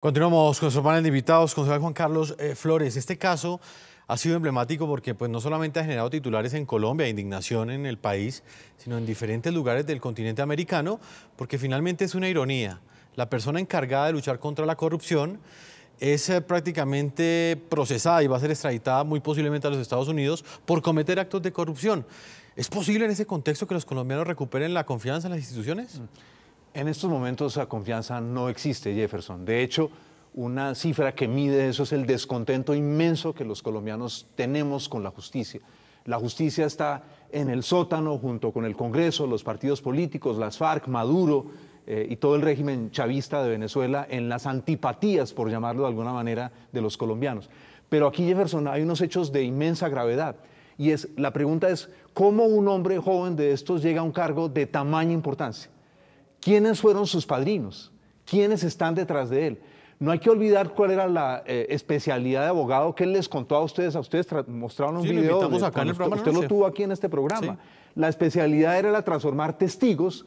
Continuamos con nuestro panel de invitados, concejal Juan Carlos Flores. Este caso ha sido emblemático porque no solamente ha generado titulares en Colombia, indignación en el país, sino en diferentes lugares del continente americano, porque finalmente es una ironía. La persona encargada de luchar contra la corrupción es prácticamente procesada y va a ser extraditada muy posiblemente a los Estados Unidos por cometer actos de corrupción. ¿Es posible en ese contexto que los colombianos recuperen la confianza en las instituciones? En estos momentos esa confianza no existe, Jefferson. De hecho, una cifra que mide eso es el descontento inmenso que los colombianos tenemos con la justicia. La justicia está en el sótano junto con el Congreso, los partidos políticos, las FARC, Maduro y todo el régimen chavista de Venezuela en las antipatías, por llamarlo de alguna manera, de los colombianos. Pero aquí, Jefferson, hay unos hechos de inmensa gravedad. Y la pregunta es, ¿cómo un hombre joven de estos llega a un cargo de tamaña importancia? ¿Quiénes fueron sus padrinos? ¿Quiénes están detrás de él? No hay que olvidar cuál era la especialidad de abogado que él les contó a ustedes. A ustedes mostraron un video. Acá en el programa, usted lo tuvo aquí en este programa. Sí. La especialidad era la transformar testigos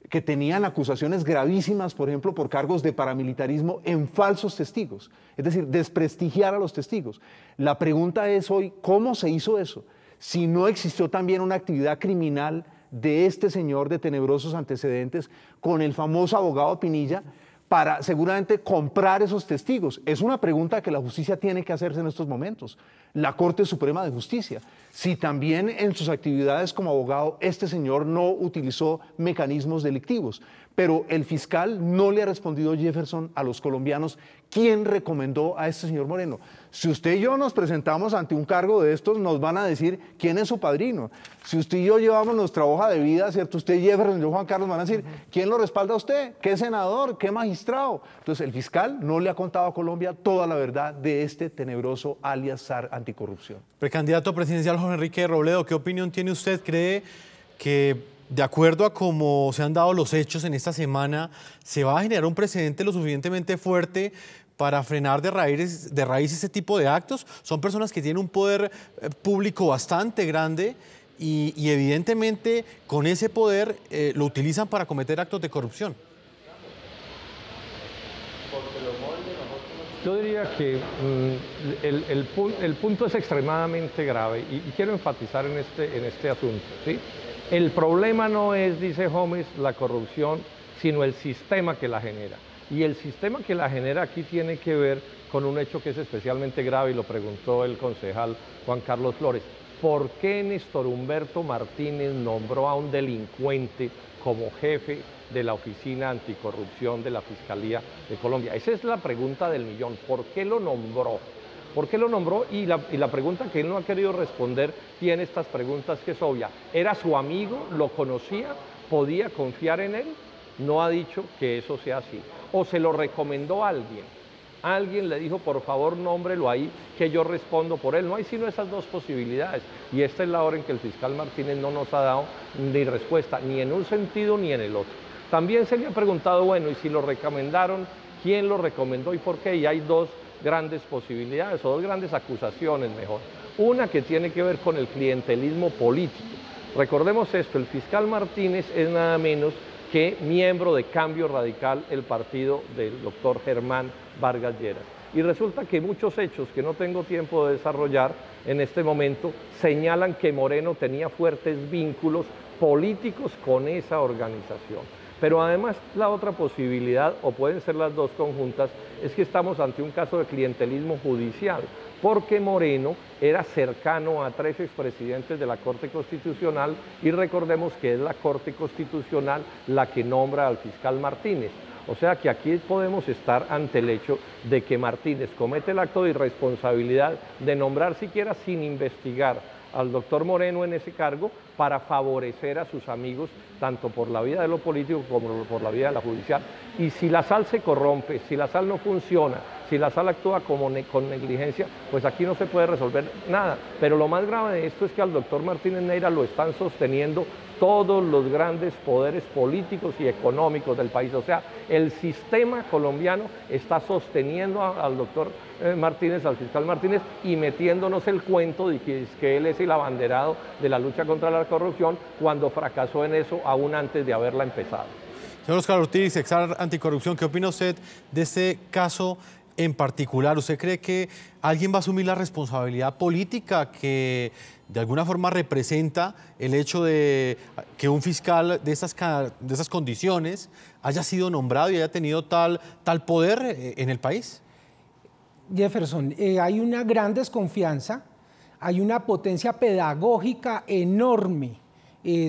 que tenían acusaciones gravísimas, por ejemplo, por cargos de paramilitarismo en falsos testigos. Es decir, desprestigiar a los testigos. La pregunta es hoy, ¿cómo se hizo eso? Si no existió también una actividad criminal de este señor de tenebrosos antecedentes con el famoso abogado Pinilla para seguramente comprar esos testigos. Es una pregunta que la justicia tiene que hacerse en estos momentos. La Corte Suprema de Justicia. Si también en sus actividades como abogado este señor no utilizó mecanismos delictivos. Pero el fiscal no le ha respondido, Jefferson, a los colombianos quién recomendó a este señor Moreno. Si usted y yo nos presentamos ante un cargo de estos, nos van a decir quién es su padrino. Si usted y yo llevamos nuestra hoja de vida, ¿cierto? Usted, Jefferson, yo, Juan Carlos, van a decir quién lo respalda a usted, qué senador, qué magistrado. Entonces, el fiscal no le ha contado a Colombia toda la verdad de este tenebroso alias zar anticorrupción. Precandidato presidencial Jorge Enrique Robledo, ¿qué opinión tiene usted? ¿Cree que, de acuerdo a cómo se han dado los hechos en esta semana, se va a generar un precedente lo suficientemente fuerte para frenar de raíz ese tipo de actos? Son personas que tienen un poder público bastante grande y evidentemente con ese poder lo utilizan para cometer actos de corrupción. Yo diría que el punto es extremadamente grave y quiero enfatizar en este asunto, ¿sí? El problema no es, dice Gómez, la corrupción, sino el sistema que la genera. Y el sistema que la genera aquí tiene que ver con un hecho que es especialmente grave y lo preguntó el concejal Juan Carlos Flores. ¿Por qué Néstor Humberto Martínez nombró a un delincuente como jefe de la Oficina Anticorrupción de la Fiscalía de Colombia? Esa es la pregunta del millón. ¿Por qué lo nombró? ¿Por qué lo nombró? Y la pregunta que él no ha querido responder tiene estas preguntas que es obvia. ¿Era su amigo? ¿Lo conocía? ¿Podía confiar en él? No ha dicho que eso sea así. ¿O se lo recomendó a alguien? Alguien le dijo, por favor, nómbrelo ahí, que yo respondo por él. No hay sino esas dos posibilidades. Y esta es la hora en que el fiscal Martínez no nos ha dado ni respuesta, ni en un sentido ni en el otro. También se le ha preguntado, bueno, y si lo recomendaron, ¿quién lo recomendó y por qué? Y hay dos grandes posibilidades, o dos grandes acusaciones, mejor. Una que tiene que ver con el clientelismo político. Recordemos esto, el fiscal Martínez es nada menos que miembro de Cambio Radical, el partido del doctor Germán Vargas Lleras. Y resulta que muchos hechos que no tengo tiempo de desarrollar en este momento señalan que Moreno tenía fuertes vínculos políticos con esa organización. Pero además la otra posibilidad, o pueden ser las dos conjuntas, es que estamos ante un caso de clientelismo judicial, porque Moreno era cercano a 3 expresidentes de la Corte Constitucional y recordemos que es la Corte Constitucional la que nombra al fiscal Martínez. O sea que aquí podemos estar ante el hecho de que Martínez comete el acto de irresponsabilidad de nombrar siquiera sin investigar al doctor Moreno en ese cargo para favorecer a sus amigos, tanto por la vía de lo político como por la vía de la judicial. Y si la sal se corrompe, si la sal no funciona, si la sal actúa con negligencia, pues aquí no se puede resolver nada. Pero lo más grave de esto es que al doctor Martínez Neira lo están sosteniendo todos los grandes poderes políticos y económicos del país. O sea, el sistema colombiano está sosteniendo al doctor Martínez, al fiscal Martínez, y metiéndonos el cuento de que él es el abanderado de la lucha contra la corrupción cuando fracasó en eso aún antes de haberla empezado. Señor Oscar Ortiz, ex anticorrupción, ¿qué opina usted de este caso en particular? ¿Usted cree que alguien va a asumir la responsabilidad política que de alguna forma representa el hecho de que un fiscal de esas condiciones haya sido nombrado y haya tenido tal poder en el país? Jefferson, hay una gran desconfianza, hay una potencia pedagógica enorme,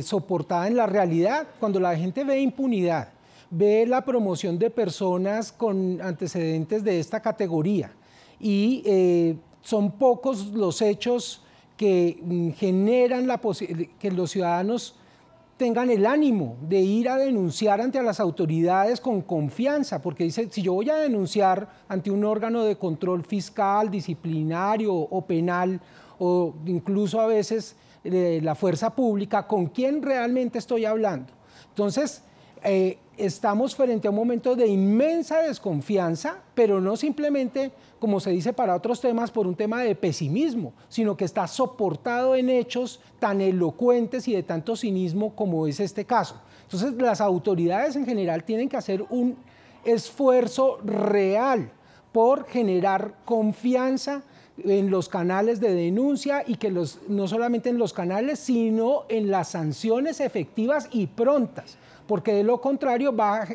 soportada en la realidad. Cuando la gente ve impunidad, ve la promoción de personas con antecedentes de esta categoría y son pocos los hechos que generan que los ciudadanos tengan el ánimo de ir a denunciar ante las autoridades con confianza, porque dice, si yo voy a denunciar ante un órgano de control fiscal, disciplinario o penal, o incluso a veces la fuerza pública, ¿con quién realmente estoy hablando? Entonces, estamos frente a un momento de inmensa desconfianza, pero no simplemente, como se dice para otros temas, por un tema de pesimismo, sino que está soportado en hechos tan elocuentes y de tanto cinismo como es este caso. Entonces, las autoridades en general tienen que hacer un esfuerzo real por generar confianza en los canales de denuncia y que no solamente en los canales, sino en las sanciones efectivas y prontas, porque de lo contrario va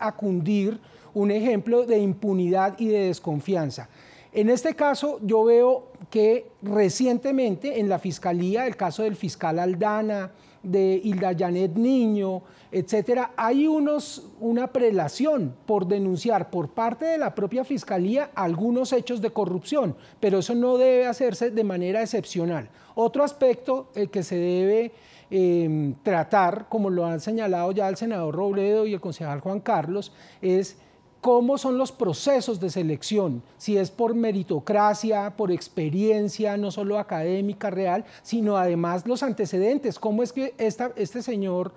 a cundir un ejemplo de impunidad y de desconfianza. En este caso, yo veo que recientemente en la Fiscalía, el caso del fiscal Aldana, de Hilda Janet Niño, etcétera, hay una prelación por denunciar por parte de la propia Fiscalía algunos hechos de corrupción, pero eso no debe hacerse de manera excepcional. Otro aspecto que se debe tratar, como lo han señalado ya el senador Robledo y el concejal Juan Carlos, es cómo son los procesos de selección, si es por meritocracia, por experiencia, no solo académica, real, sino además los antecedentes, cómo es que este señor,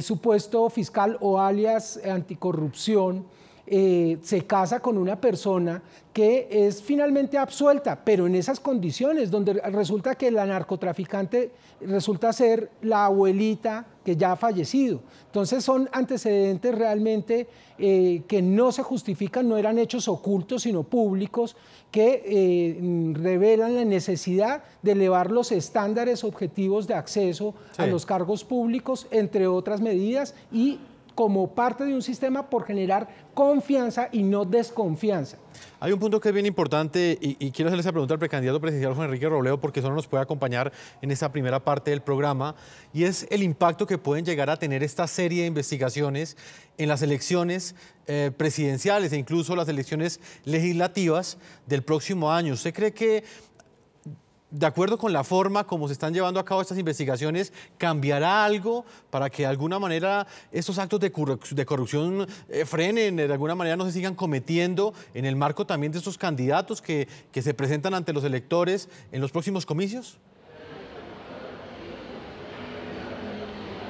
supuesto fiscal o alias anticorrupción, se casa con una persona que es finalmente absuelta, pero en esas condiciones, donde resulta que la narcotraficante resulta ser la abuelita que ya ha fallecido. Entonces son antecedentes realmente que no se justifican, no eran hechos ocultos, sino públicos, que revelan la necesidad de elevar los estándares objetivos de acceso a los cargos públicos, entre otras medidas, y como parte de un sistema por generar confianza y no desconfianza. Hay un punto que es bien importante y quiero hacerle esa pregunta al precandidato presidencial Juan Enrique Robledo, porque solo nos puede acompañar en esta primera parte del programa, y es el impacto que pueden llegar a tener esta serie de investigaciones en las elecciones presidenciales e incluso las elecciones legislativas del próximo año. ¿Usted cree que, de acuerdo con la forma como se están llevando a cabo estas investigaciones, cambiará algo para que de alguna manera estos actos de corrupción frenen, de alguna manera no se sigan cometiendo en el marco también de estos candidatos que se presentan ante los electores en los próximos comicios?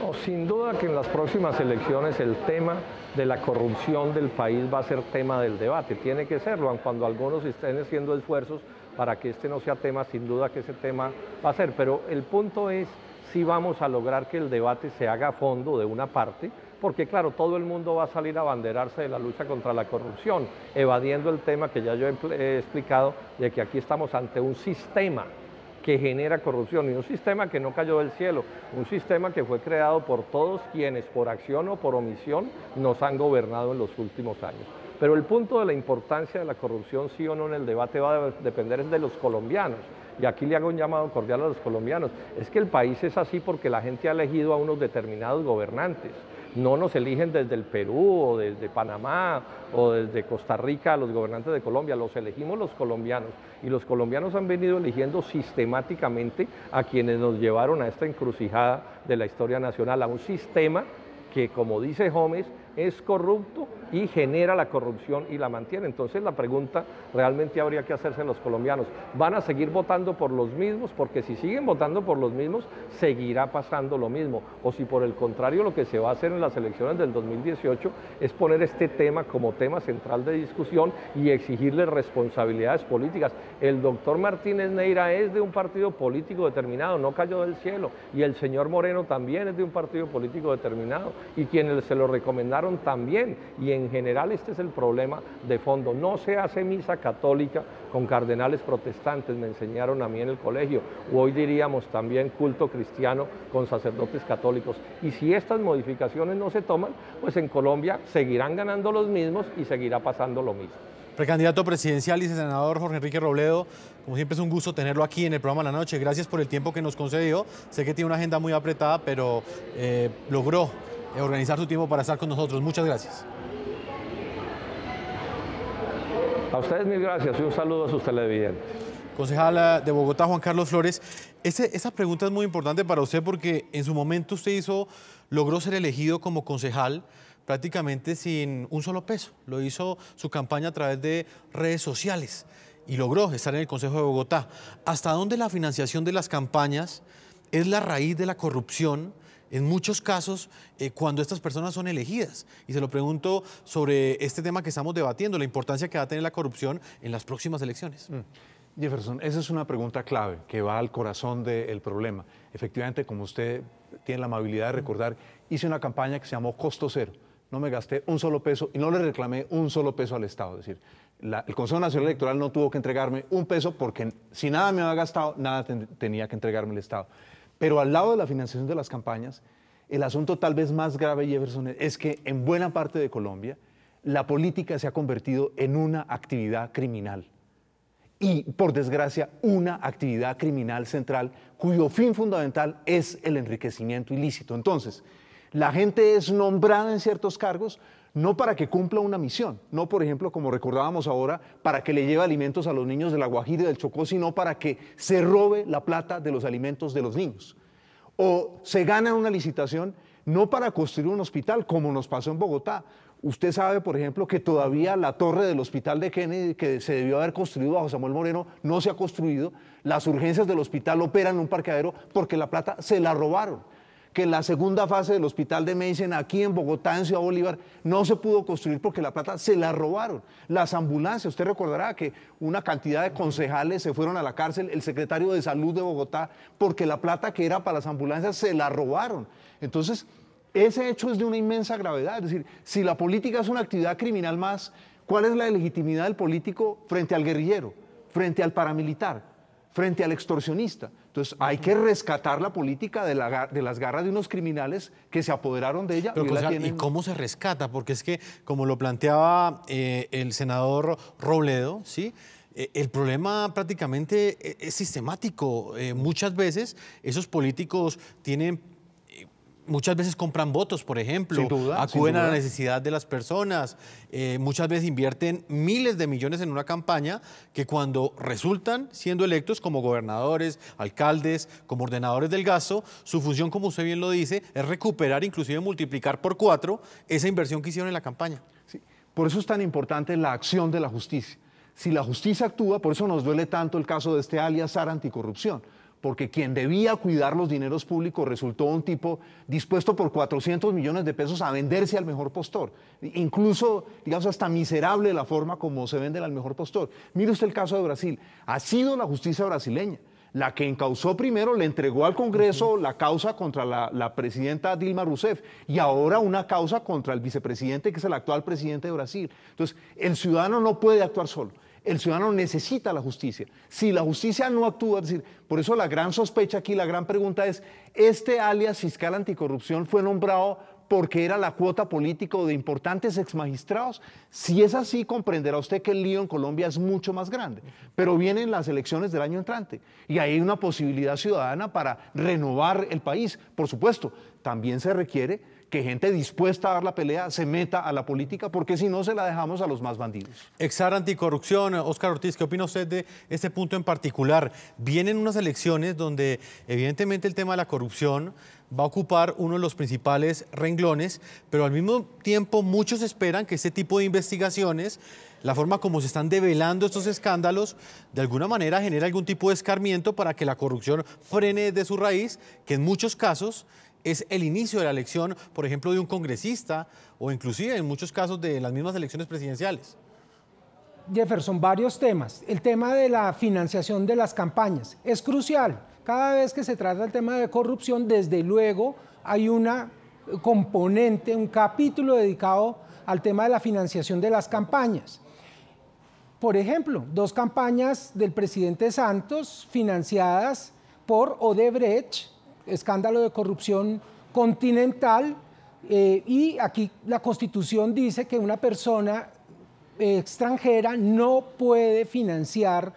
No, sin duda que en las próximas elecciones el tema de la corrupción del país va a ser tema del debate, tiene que serlo, aun cuando algunos estén haciendo esfuerzos para que este no sea tema, sin duda que ese tema va a ser, pero el punto es si vamos a lograr que el debate se haga a fondo de una parte, porque claro, todo el mundo va a salir a abanderarse de la lucha contra la corrupción, evadiendo el tema que ya yo he explicado, de que aquí estamos ante un sistema que genera corrupción, y un sistema que no cayó del cielo, un sistema que fue creado por todos quienes por acción o por omisión nos han gobernado en los últimos años. Pero el punto de la importancia de la corrupción, sí o no, en el debate va a depender de los colombianos. Y aquí le hago un llamado cordial a los colombianos. Es que el país es así porque la gente ha elegido a unos determinados gobernantes. No nos eligen desde el Perú o desde Panamá o desde Costa Rica a los gobernantes de Colombia, los elegimos los colombianos. Y los colombianos han venido eligiendo sistemáticamente a quienes nos llevaron a esta encrucijada de la historia nacional, a un sistema que, como dice Gómez, es corrupto y genera la corrupción y la mantiene. Entonces la pregunta realmente habría que hacerse los colombianos, ¿van a seguir votando por los mismos? Porque si siguen votando por los mismos, seguirá pasando lo mismo. O si por el contrario lo que se va a hacer en las elecciones del 2018 es poner este tema como tema central de discusión y exigirle responsabilidades políticas. El doctor Martínez Neira es de un partido político determinado, no cayó del cielo, y el señor Moreno también es de un partido político determinado, y quienes se lo recomendaron también, y en general este es el problema de fondo. No se hace misa católica con cardenales protestantes, me enseñaron a mí en el colegio, o hoy diríamos también culto cristiano con sacerdotes católicos, y si estas modificaciones no se toman, pues en Colombia seguirán ganando los mismos y seguirá pasando lo mismo. Precandidato presidencial y senador Jorge Enrique Robledo, como siempre es un gusto tenerlo aquí en el programa La Noche. Gracias por el tiempo que nos concedió. Sé que tiene una agenda muy apretada, pero logró organizar su tiempo para estar con nosotros. Muchas gracias. A ustedes mil gracias y un saludo a sus televidentes. Concejal de Bogotá, Juan Carlos Flores, esa pregunta es muy importante para usted porque en su momento usted logró ser elegido como concejal prácticamente sin un solo peso. Lo hizo su campaña a través de redes sociales y logró estar en el Consejo de Bogotá. ¿Hasta dónde la financiación de las campañas es la raíz de la corrupción en muchos casos cuando estas personas son elegidas? Y se lo pregunto sobre este tema que estamos debatiendo, la importancia que va a tener la corrupción en las próximas elecciones. Jefferson, esa es una pregunta clave que va al corazón del problema. Efectivamente, como usted tiene la amabilidad de recordar, hice una campaña que se llamó Costo Cero. No me gasté un solo peso y no le reclamé un solo peso al Estado. Es decir, el Consejo Nacional Electoral no tuvo que entregarme un peso porque si nada me había gastado, nada tenía que entregarme el Estado. Pero al lado de la financiación de las campañas, el asunto tal vez más grave, Jefferson, es que en buena parte de Colombia la política se ha convertido en una actividad criminal. Y, por desgracia, una actividad criminal central cuyo fin fundamental es el enriquecimiento ilícito. Entonces, la gente es nombrada en ciertos cargos no para que cumpla una misión, no, por ejemplo, como recordábamos ahora, para que le lleve alimentos a los niños de La Guajira y del Chocó, sino para que se robe la plata de los alimentos de los niños. O se gana una licitación no para construir un hospital, como nos pasó en Bogotá. Usted sabe, por ejemplo, que todavía la torre del hospital de Kennedy, que se debió haber construido bajo Samuel Moreno, no se ha construido. Las urgencias del hospital operan en un parqueadero porque la plata se la robaron. Que la segunda fase del hospital de Medicine aquí en Bogotá, en Ciudad Bolívar, no se pudo construir porque la plata se la robaron. Las ambulancias, usted recordará que una cantidad de concejales se fueron a la cárcel, el secretario de Salud de Bogotá, porque la plata que era para las ambulancias se la robaron. Entonces, ese hecho es de una inmensa gravedad. Es decir, si la política es una actividad criminal más, ¿cuál es la legitimidad del político frente al guerrillero, frente al paramilitar, frente al extorsionista? Entonces hay que rescatar la política de las garras de unos criminales que se apoderaron de ella. Pero, ¿y cómo se rescata? Porque es que, como lo planteaba el senador Robledo, ¿sí? El problema prácticamente es sistemático. Muchas veces esos políticos muchas veces compran votos, por ejemplo, sin duda, acuden a la necesidad de las personas, muchas veces invierten miles de millones en una campaña que cuando resultan siendo electos como gobernadores, alcaldes, como ordenadores del gasto, su función, como usted bien lo dice, es recuperar, inclusive multiplicar por 4 esa inversión que hicieron en la campaña. Sí. Por eso es tan importante la acción de la justicia. Si la justicia actúa, por eso nos duele tanto el caso de este alias Sara Anticorrupción, porque quien debía cuidar los dineros públicos resultó un tipo dispuesto por 400 millones de pesos a venderse al mejor postor. Incluso, digamos, hasta miserable la forma como se vende al mejor postor. Mire usted el caso de Brasil. Ha sido la justicia brasileña la que encausó primero, le entregó al Congreso la causa contra la presidenta Dilma Rousseff y ahora una causa contra el vicepresidente, que es el actual presidente de Brasil. Entonces, el ciudadano no puede actuar solo. El ciudadano necesita la justicia. Si la justicia no actúa, es decir, por eso la gran sospecha aquí, la gran pregunta es, ¿este alias fiscal anticorrupción fue nombrado porque era la cuota política de importantes exmagistrados? Si es así, comprenderá usted que el lío en Colombia es mucho más grande. Pero vienen las elecciones del año entrante y hay una posibilidad ciudadana para renovar el país. Por supuesto, también se requiere que gente dispuesta a dar la pelea se meta a la política, porque si no se la dejamos a los más bandidos. Exar Anticorrupción, Óscar Ortiz, ¿qué opina usted de este punto en particular? Vienen unas elecciones donde evidentemente el tema de la corrupción va a ocupar uno de los principales renglones, pero al mismo tiempo muchos esperan que este tipo de investigaciones, la forma como se están develando estos escándalos, de alguna manera genera algún tipo de escarmiento para que la corrupción frene desde su raíz, que en muchos casos es el inicio de la elección, por ejemplo, de un congresista o inclusive en muchos casos de las mismas elecciones presidenciales. Jefferson, varios temas. El tema de la financiación de las campañas es crucial. Cada vez que se trata del tema de corrupción, desde luego hay una componente, un capítulo dedicado al tema de la financiación de las campañas. Por ejemplo, 2 campañas del presidente Santos financiadas por Odebrecht, escándalo de corrupción continental, y aquí la Constitución dice que una persona extranjera no puede financiar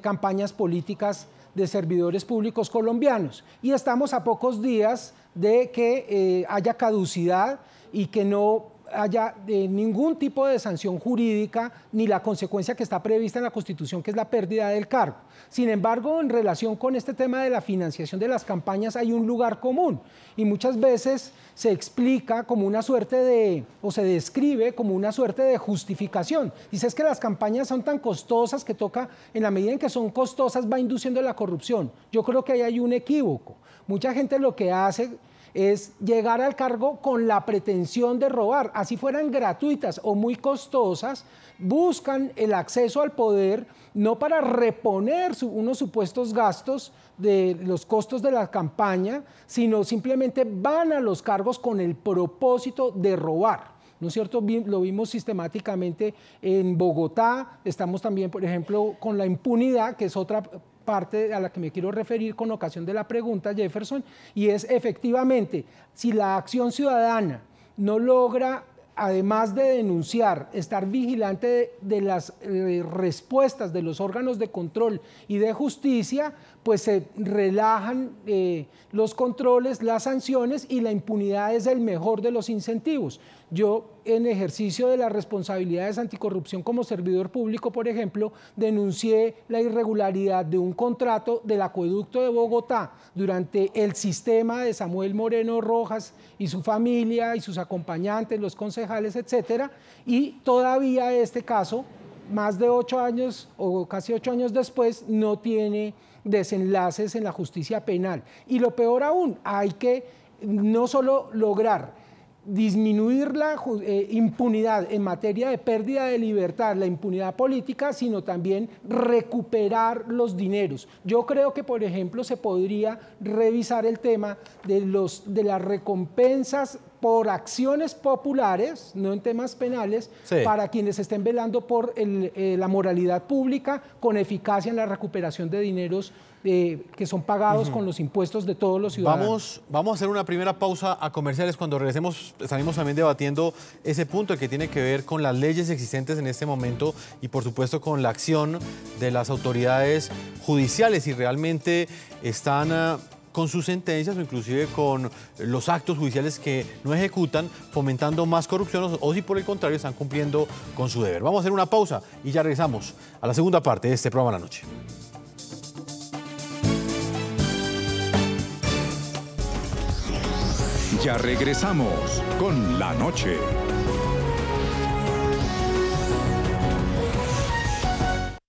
campañas políticas de servidores públicos colombianos. Y estamos a pocos días de que haya caducidad y que no haya ningún tipo de sanción jurídica ni la consecuencia que está prevista en la Constitución, que es la pérdida del cargo. Sin embargo, en relación con este tema de la financiación de las campañas hay un lugar común y muchas veces se explica como una suerte de, o se describe como una suerte de justificación. Dice, es que las campañas son tan costosas que toca, en la medida en que son costosas, va induciendo la corrupción. Yo creo que ahí hay un equívoco. Mucha gente lo que hace es llegar al cargo con la pretensión de robar, así fueran gratuitas o muy costosas, buscan el acceso al poder no para reponer unos supuestos gastos de los costos de la campaña, sino simplemente van a los cargos con el propósito de robar. ¿No es cierto? Lo vimos sistemáticamente en Bogotá, estamos también, por ejemplo, con la impunidad, que es otra parte a la que me quiero referir con ocasión de la pregunta, Jefferson, y es efectivamente, si la acción ciudadana no logra, además de denunciar, estar vigilante de las respuestas de los órganos de control y de justicia, pues se relajan los controles, las sanciones, y la impunidad es el mejor de los incentivos. Yo, en ejercicio de las responsabilidades anticorrupción como servidor público, por ejemplo, denuncié la irregularidad de un contrato del acueducto de Bogotá durante el sistema de Samuel Moreno Rojas y su familia y sus acompañantes, los concejales, etcétera, y todavía este caso, más de 8 años o casi 8 años después, no tiene desenlaces en la justicia penal. Y lo peor aún, hay que no solo lograr disminuir la impunidad en materia de pérdida de libertad, la impunidad política, sino también recuperar los dineros. Yo creo que, por ejemplo, se podría revisar el tema de las recompensas por acciones populares, no en temas penales, sí, para quienes estén velando por la moralidad pública con eficacia en la recuperación de dineros que son pagados con los impuestos de todos los ciudadanos. Vamos a hacer una primera pausa a comerciales. Cuando regresemos estaremos también debatiendo ese punto que tiene que ver con las leyes existentes en este momento y por supuesto con la acción de las autoridades judiciales, si realmente están con sus sentencias o inclusive con los actos judiciales que no ejecutan, fomentando más corrupción, o si por el contrario están cumpliendo con su deber. Vamos a hacer una pausa y ya regresamos a la segunda parte de este programa de la noche. Ya regresamos con La Noche.